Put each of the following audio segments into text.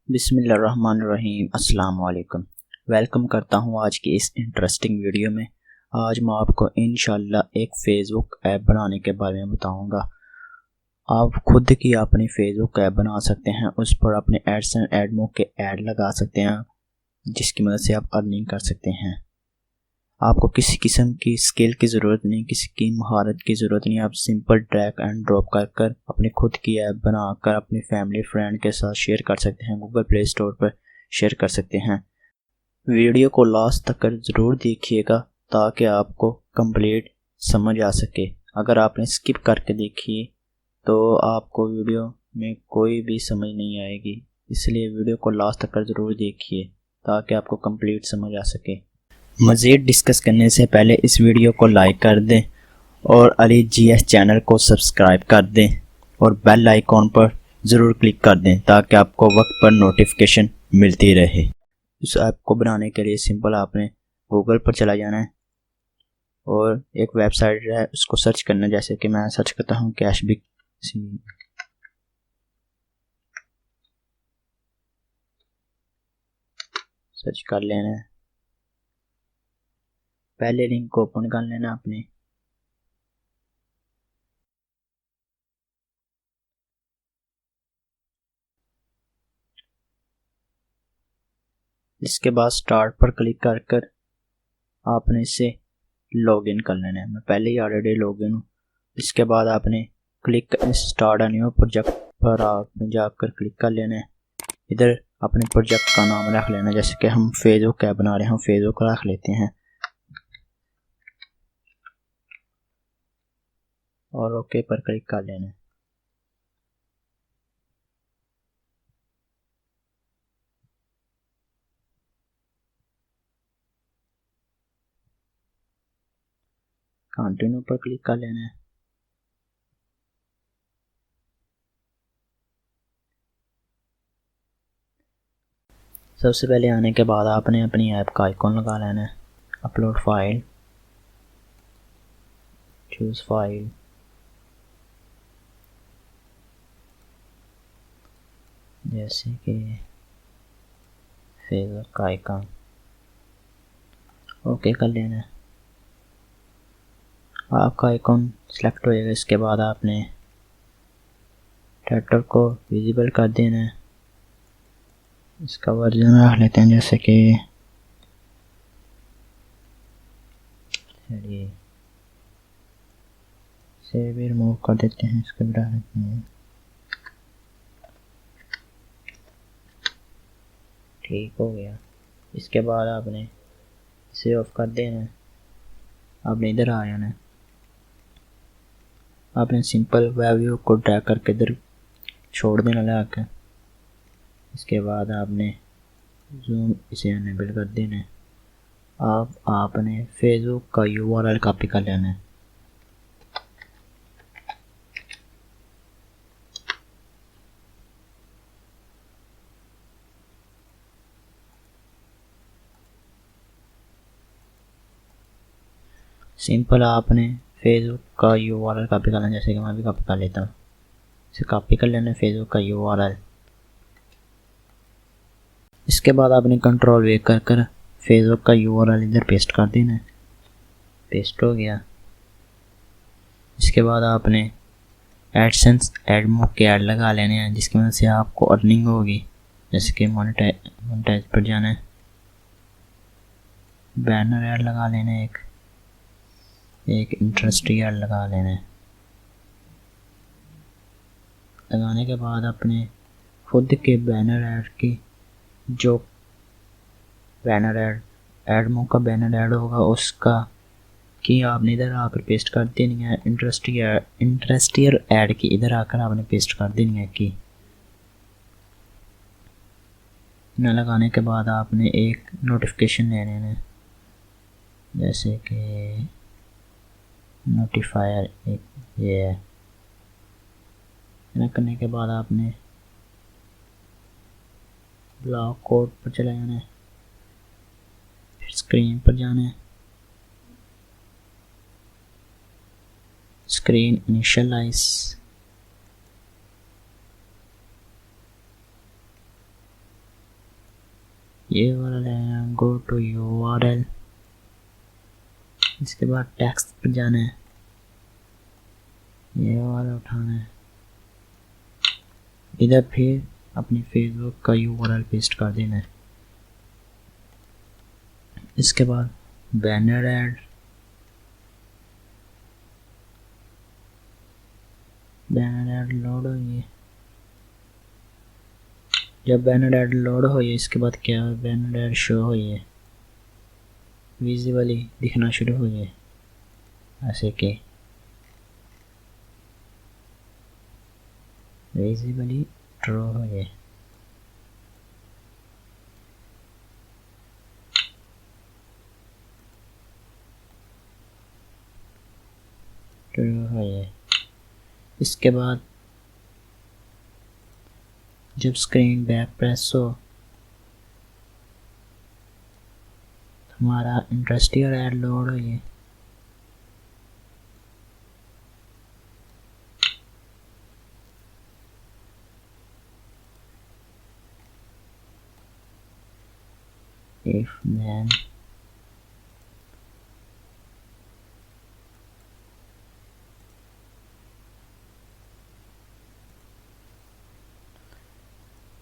बिस्मिल्लाहिर्रहमानिर्रहीम। अस्सलाम वालेकुम। वेलकम करता हूँ आज की इस इंटरेस्टिंग वीडियो में। आज मैं आपको इंशाल्लाह एक फेसबुक ऐप बनाने के बारे में बताऊंगा। आप खुद की अपनी फेसबुक ऐप बना सकते हैं, उस पर अपने एड्स एंड एडमो के ऐड लगा सकते हैं, जिसकी मदद से आप अर्निंग कर सकते हैं। आपको किसी किस्म की स्किल की ज़रूरत नहीं, किसी की महारत की ज़रूरत नहीं। आप सिंपल ड्रैग एंड ड्रॉप कर अपनी खुद की ऐप बनाकर अपनी फैमिली फ्रेंड के साथ शेयर कर सकते हैं, गूगल प्ले स्टोर पर शेयर कर सकते हैं। वीडियो को लास्ट तक ज़रूर देखिएगा ताकि आपको कंप्लीट समझ आ सके। अगर आपने स्किप करके देखी तो आपको वीडियो में कोई भी समझ नहीं आएगी, इसलिए वीडियो को लास्ट तक ज़रूर देखिए ताकि आपको कंप्लीट समझ आ सके। मज़ीद डिस्कस करने से पहले इस वीडियो को लाइक कर दें और अली जीएस चैनल को सब्सक्राइब कर दें और बेल आइकॉन पर ज़रूर क्लिक कर दें ताकि आपको वक्त पर नोटिफिकेशन मिलती रहे। इस ऐप को बनाने के लिए सिंपल आपने गूगल पर चला जाना है और एक वेबसाइट है उसको सर्च करना है। जैसे कि मैं सर्च करता हूँ कैशबिक, सर्च कर लेना है। पहले लिंक को ओपन कर लेना आपने। इसके बाद स्टार्ट पर क्लिक कर आपने इसे लॉगिन कर लेना है। मैं पहले ही ऑलरेडी लॉगिन हूँ। इसके बाद आपने click start a new project पर आपने जाकर क्लिक कर लेना है। इधर अपने प्रोजेक्ट का नाम रख लेना है, जैसे कि हम फेसबुक ऐप बना रहे हैं, हम फेसबुक रख लेते हैं और ओके पर क्लिक कर लेना है। कंटिन्यू पर क्लिक कर लेना है। सबसे पहले आने के बाद आपने अपनी ऐप का आइकॉन लगा लेना है। अपलोड फाइल, चूज फाइल, जैसे कि फेसबुक का आइकॉन, ओके कर लेना है। आपका आइकॉन सिलेक्ट हो जाएगा। इसके बाद आपने टाइटल को विजिबल कर देना है। इसका वर्जन रख लेते हैं, जैसे कि चलिए से भी रिमूव कर देते हैं, इसको भी रख लेते हैं। ठीक हो गया। इसके बाद आपने इसे ऑफ कर देना है। आपने इधर आ जाना है। आपने सिंपल व्यू को ड्रैग करके इधर छोड़ देना लाकर। इसके बाद आपने जूम इसे अनेबल कर देना है। आपने फेसबुक का यूआरएल कॉपी कर लेना है। सिंपल आपने फेसबुक का यूआरएल कॉपी करना है, जैसे कि मैं भी कॉपी कर लेता हूँ। इसे कॉपी कर लेना है फेसबुक का यूआरएल। इसके बाद आपने कंट्रोल वे कर फेसबुक का यूआरएल इधर पेस्ट कर देना है। पेस्ट हो गया। इसके बाद आपने एडसेंस एडमो के ऐड लगा लेने हैं, जिसकी वजह से आपको अर्निंग होगी। जैसे कि मोनेटाइज पर जाना है, बैनर ऐड लगा लेना है, एक इंटरेस्टिंग ऐड लगा लेना है। लगाने के बाद अपने खुद के बैनर ऐड की जो बैनर एडमो का बैनर ऐड होगा उसका कि आपने इधर आकर पेस्ट कर देनी है। इंटरेस्टियर ऐड की इधर आकर आपने पेस्ट कर देनी है कि न लगाने के बाद आपने एक नोटिफिकेशन ले लेना है, जैसे कि नोटिफायर एक ये है। करने के बाद आपने ब्लॉक कोड पर चले जाना है, फिर स्क्रीन पर जाना है, स्क्रीन इनिशियलाइज, ये वाला लेना, गो टू URL। इसके बाद टेक्स्ट पर जाना है, ये वाला उठाना है, इधर फिर अपनी फेसबुक का URL पेस्ट कर देना है। इसके बाद बैनर ऐड, लोड हो गई। जब बैनर ऐड लोड हो गई इसके बाद क्या है, बैनर ऐड शो हो गई, विजिबली दिखना शुरू हो गए, ऐसे कि विजिबली ड्रॉ हो गए। इसके बाद जब स्क्रीन बैक प्रेस हो हमारा इंटरेस्टिंग ऐड लोड हो ये। If then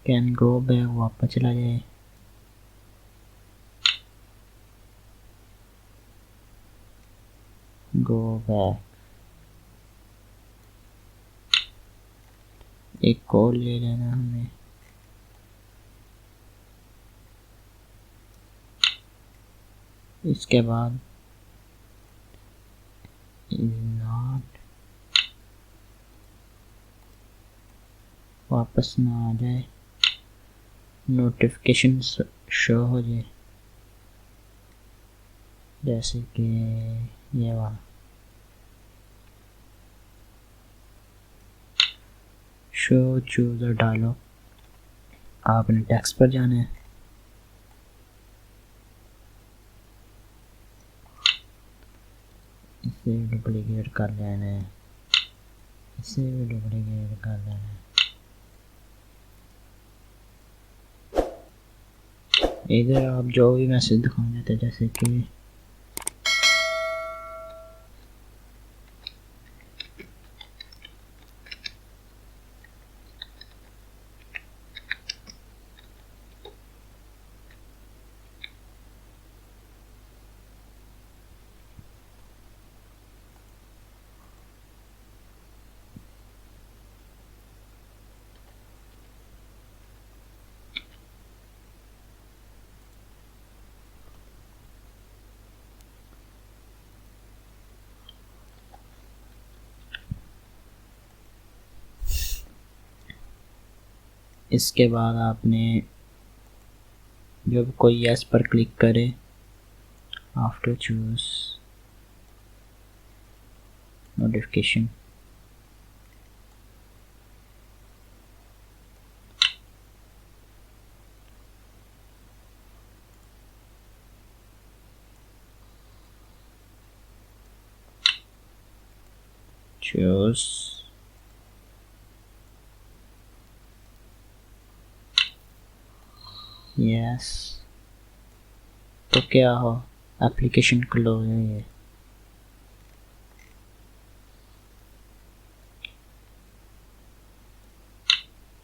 can go back, वापस चला जाए। go back, एक कॉल ले लेना हमें। इसके बाद नॉट, वापस ना आ जाए, नोटिफिकेशन शो हो जाए, जैसे कि ये वाला। शो चूज़र डालो, आपने टेक्स्ट पर जाना है, इसे डुप्लीकेट कर लेना है, इसे भी डुप्लीकेट कर लेना है। इधर आप जो भी मैसेज दिखाना चाहते हैं, जैसे कि इसके बाद आपने जब कोई यस पर क्लिक करे, after choose notification, choose yes, तो क्या हो, एप्लीकेशन क्लोज है ये।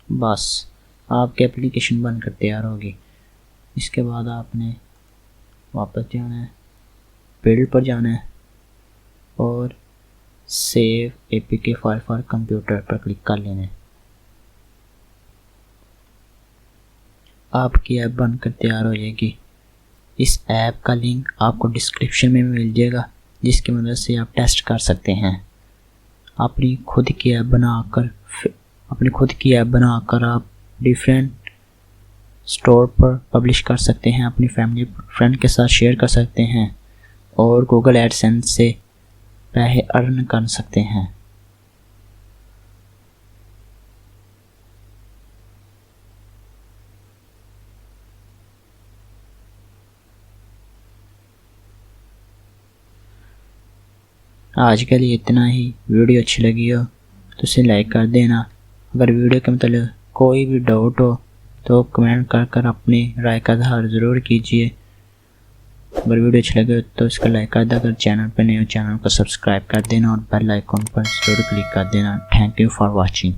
बस आपकी एप्लीकेशन बनकर तैयार होगी। इसके बाद आपने वापस जाना है, बिल्ड पर जाना है और save APK file for computer पर क्लिक कर लेना है। आपकी ऐप बनकर तैयार हो जाएगी। इस ऐप का लिंक आपको डिस्क्रिप्शन में मिल जाएगा, जिसकी मदद से आप टेस्ट कर सकते हैं। अपनी खुद की ऐप बनाकर आप डिफरेंट स्टोर पर पब्लिश कर सकते हैं, अपनी फैमिली फ्रेंड के साथ शेयर कर सकते हैं और गूगल एडसेंस से पैसे अर्न कर सकते हैं। आज के लिए इतना ही। वीडियो अच्छी लगी हो तो इसे लाइक कर देना। अगर वीडियो के मतलब कोई भी डाउट हो तो कमेंट कर अपनी राय का इज़हार ज़रूर कीजिए। अगर वीडियो अच्छा लगे तो इसका लाइक कर दें, अगर चैनल पर नए हो चैनल को सब्सक्राइब कर देना और बेल आइकॉन पर ज़रूर क्लिक कर देना। Thank you for watching.